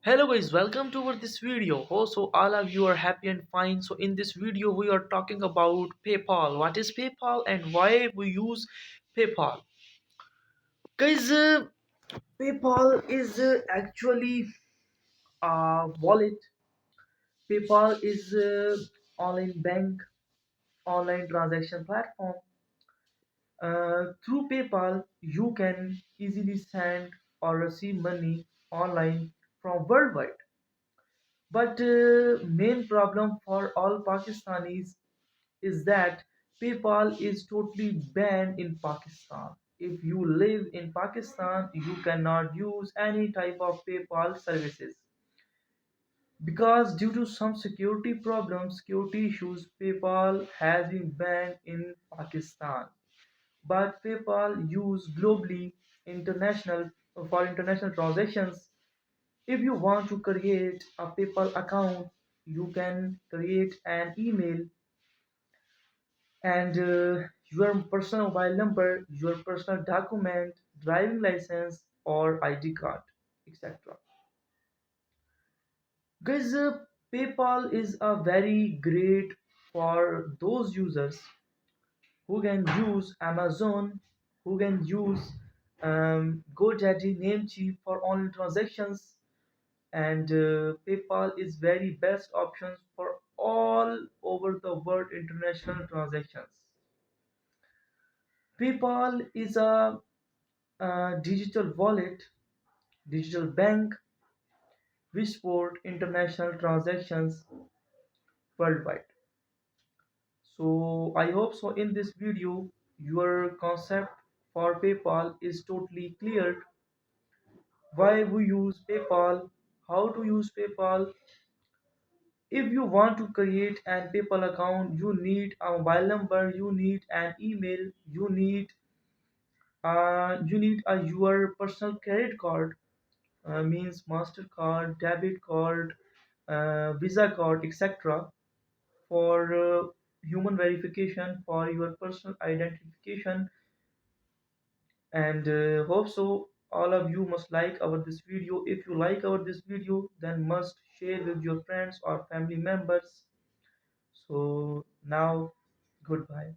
Hello guys, welcome to this video. Hope so all of you are happy and fine. So in this video we are talking about PayPal. What is PayPal and why we use PayPal? Guys, PayPal is actually a wallet. PayPal is online bank, online transaction platform. Through PayPal, you can easily send or receive money online from worldwide. But main problem for all Pakistanis is that PayPal is totally banned in Pakistan. If you live in Pakistan, you cannot use any type of PayPal services because due to some security problems, security issues, PayPal has been banned in Pakistan. But PayPal used globally international for international transactions. If you want to create a PayPal account, you can create an email and your personal mobile number, your personal document, driving license, or ID card, etc. Guys, PayPal is a very great for those users who can use Amazon, who can use GoDaddy, Namecheap for online transactions, and PayPal is very best options for all over the world international transactions. PayPal is a digital wallet, digital bank which support international transactions worldwide. So I hope so in this video your concept for PayPal is totally clear. Why we use PayPal, how to use PayPal. If you want to create an PayPal account, you need a mobile number, you need an email, you need your personal credit card, means Mastercard, debit card, Visa card, etc. for human verification for your personal identification. And hope so all of you must like our this video. If you like our this video, then must share with your friends or family members. So now, goodbye.